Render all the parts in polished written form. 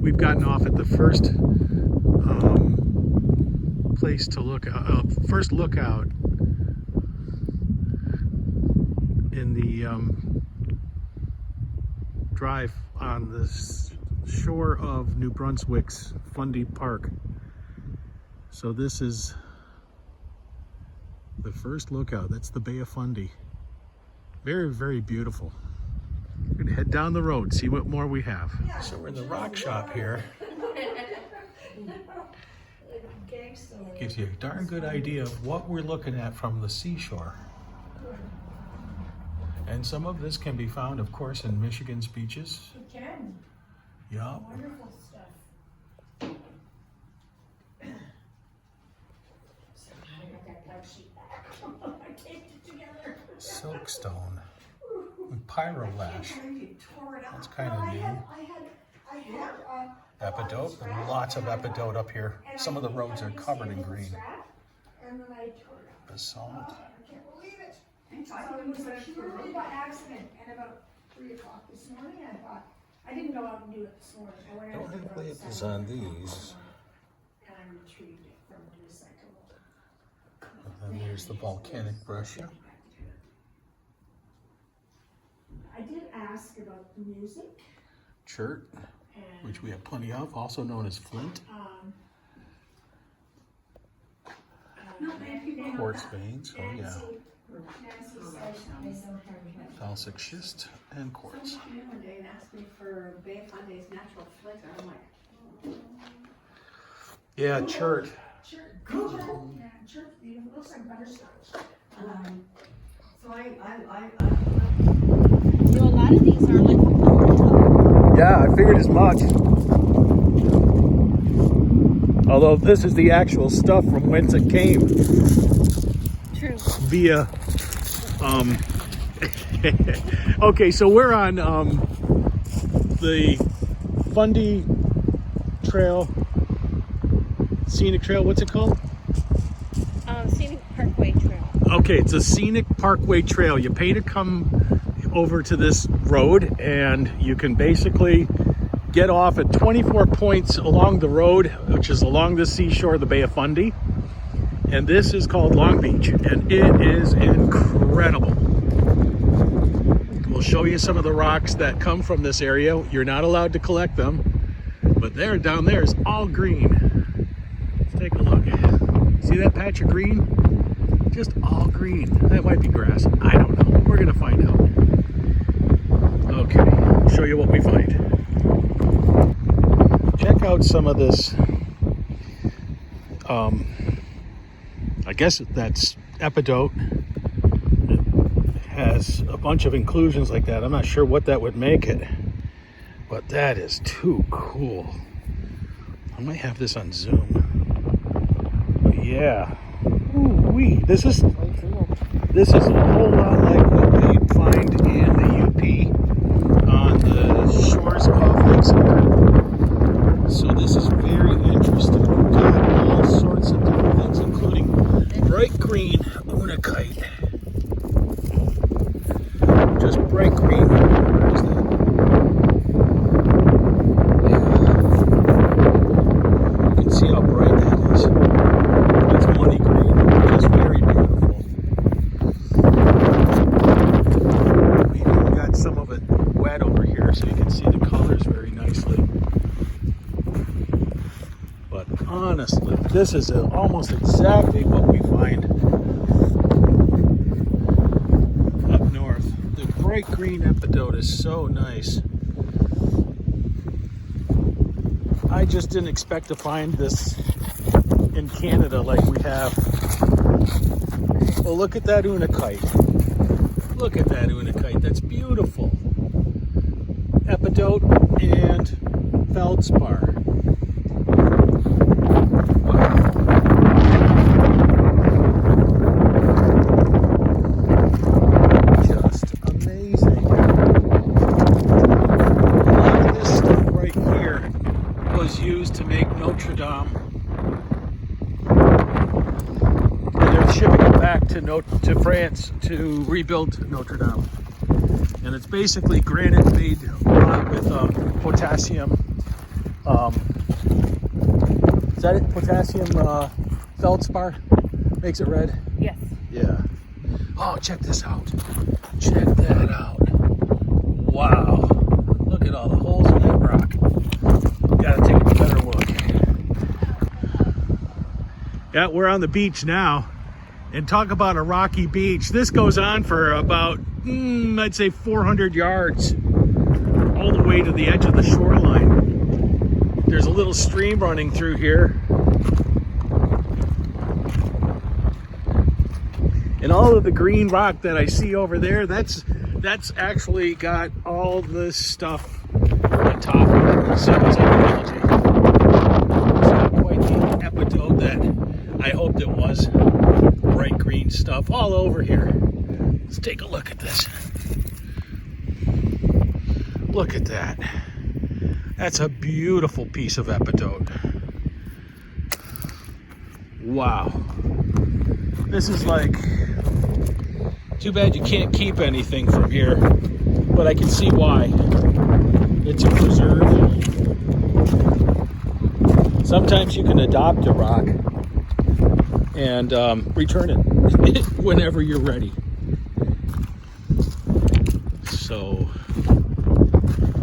we've gotten off at the first place to look at, first lookout in the drive on the shore of New Brunswick's Fundy Park. So this is the first lookout. That's the Bay of Fundy. Very, very beautiful. We're gonna head down the road, see what more we have. So we're in the rock shop here. Gives you a darn good idea of what we're looking at from the seashore. And some of this can be found, of course, in Michigan's beaches. It can. Yeah. Wonderful stuff. So I got that black sheet back. I taped it together. Silkstone. And pyrolash. That's kind of new. I had Epidote. Lots of epidote up here. Some of the roads are covered in green. And then I tore it out. Basalt. I can't believe it. So it was purely by accident. And about 3 o'clock this morning, I thought, I didn't go out and do it this morning. I went out Don't and have labels on these. and I retrieved it from the recyclable. And then there's the volcanic brush. I did ask about the music. Chert, which we have plenty of, also known as flint. Quartz veins, oh yeah. Nancy says Felsic schist and quartz. Someone came in one day and asked me for Bay of Fundy's natural flint, and I'm like, Yeah, chert. Google. Yeah, church. It looks like butterscotch. so I So a lot of these are like, Yeah, I figured as much. Although this is the actual stuff from whence it came. true. Via, okay, so we're on the Fundy Trail, Scenic Trail, what's it called? Scenic Parkway Trail. Okay, it's a Scenic Parkway Trail. You pay to come over to this road and you can basically get off at 24 points along the road, which is along the seashore of the Bay of Fundy. And this is called Long Beach, and it is incredible. We'll show you some of the rocks that come from this area. You're not allowed to collect them, but there, down there is all green. Let's take a look. See that patch of green? Just all green. That might be grass. I don't know. We're gonna find out. Okay, I'll show you what we find. Check out some of this. I guess that's epidote. It has a bunch of inclusions like that. I'm not sure what that would make it, but that is too cool. I might have this on Zoom. But yeah. Ooh-wee. This is a whole lot like what we find in the UP on the shores of Lake Superior. So this is very interesting. We've got all sorts of different things, including bright green unakite. Just bright green. Where is that? Yeah. You can see how bright that is. It's money green. Just very beautiful. We've even got some of it wet over here, so you can see the colors very nicely. But honestly, this is almost exactly what we find up north. The bright green epidote is so nice. I just didn't expect to find this in Canada like we have. Well, look at that unakite. Look at that unakite. That's beautiful. Epidote and feldspar. Just amazing. A lot of this stuff right here was used to make Notre Dame. They're shipping it back to France to rebuild Notre Dame. And it's basically granite made with potassium Is that it? Potassium feldspar makes it red? Yes. Yeah. Oh, check this out. Check that out. Wow. Look at all the holes in that rock. Gotta take a better look. Yeah, we're on the beach now. And talk about a rocky beach. This goes on for about, I'd say 400 yards. All the way to the edge of the shoreline. There's a little stream running through here. And all of the green rock that I see over there, that's actually got all this stuff on top of it. So it's ecology. It's not quite the epitope that I hoped it was. Bright green stuff all over here. Let's take a look at this. Look at that. That's a beautiful piece of epitote. Wow. This is like, too bad you can't keep anything from here, but I can see why. It's a preserve. Sometimes you can adopt a rock and return it whenever you're ready. So,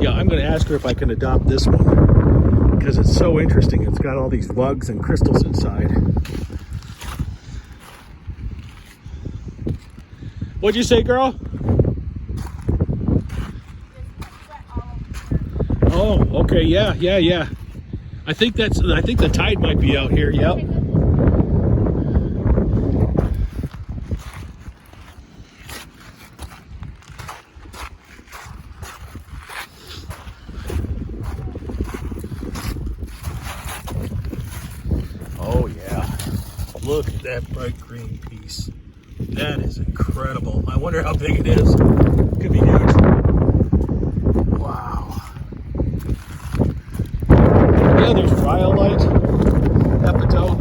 yeah, I'm going to ask her if I can adopt this one because it's so interesting. It's got all these bugs and crystals inside. What'd you say, girl? Oh, okay, yeah. I think the tide might be out here. Yep. Oh yeah. Look at that bright green piece. That is incredible. I wonder how big it is. Could be huge. Wow. Yeah, there's rhyolite, epitope.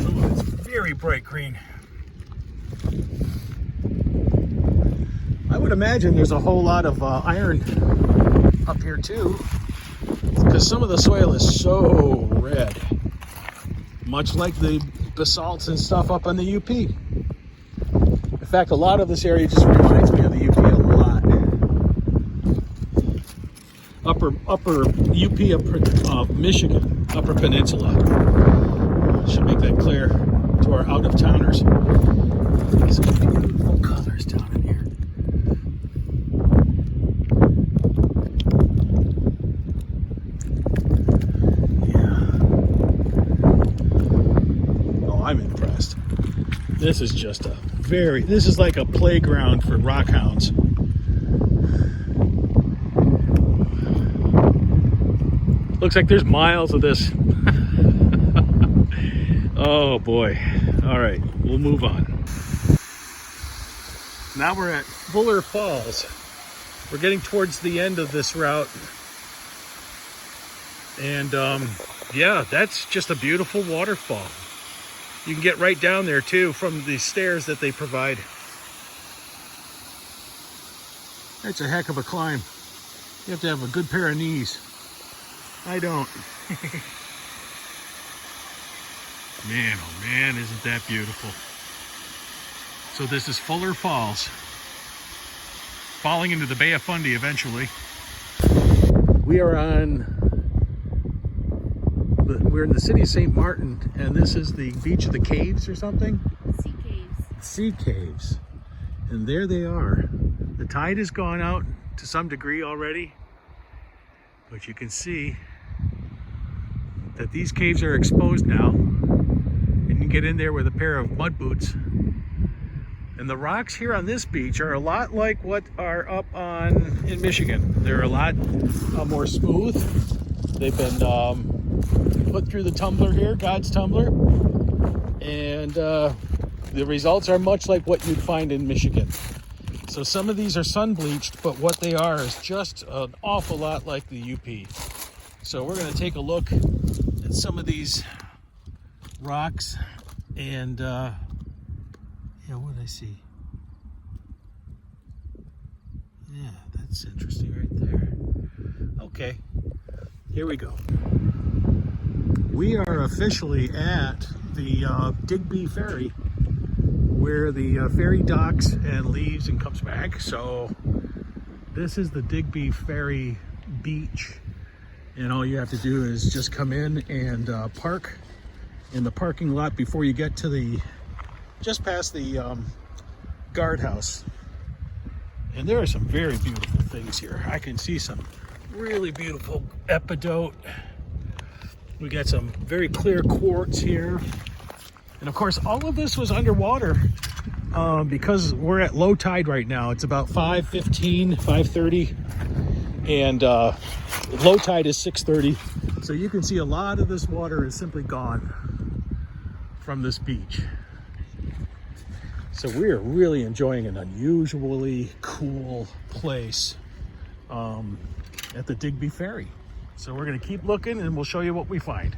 Ooh, it's very bright green. I would imagine there's a whole lot of iron up here too, because some of the soil is so red, much like the basalts and stuff up on the UP. In fact, a lot of this area just reminds me of the UP a lot. Upper UP of Michigan, Upper Peninsula. Should make that clear to our out-of-towners. Some beautiful colors down in here. I'm impressed. This is just this is like a playground for rockhounds. Looks like there's miles of this. Oh boy. All right, we'll move on. Now we're at Fuller Falls. We're getting towards the end of this route. And yeah, that's just a beautiful waterfall. You can get right down there too from the stairs that they provide. That's a heck of a climb. You have to have a good pair of knees. I don't. Man, oh man, isn't that beautiful. So this is Fuller Falls. Falling into the Bay of Fundy eventually. We're in the city of St. Martin, and this is the beach of the caves or something? Sea caves. Sea caves. And there they are. The tide has gone out to some degree already, but you can see that these caves are exposed now, and you can get in there with a pair of mud boots. And the rocks here on this beach are a lot like what are up in Michigan. They're a lot more smooth. They've been put through the tumbler here, God's tumbler, and the results are much like what you'd find in Michigan. So some of these are sun bleached, but what they are is just an awful lot like the UP. So we're going to take a look at some of these rocks and yeah, what did I see? Yeah, that's interesting right there. Okay, here we go. We are officially at the Digby Ferry, where the ferry docks and leaves and comes back. So this is the Digby Ferry beach, and all you have to do is just come in and park in the parking lot before you get to the, just past the guardhouse. And there are some very beautiful things here. I can see some really beautiful epidote. We got some very clear quartz here. And of course, all of this was underwater because we're at low tide right now. It's about 5:15, 5:30, and low tide is 6:30. So you can see a lot of this water is simply gone from this beach. So we're really enjoying an unusually cool place at the Digby Ferry. So we're gonna keep looking and we'll show you what we find.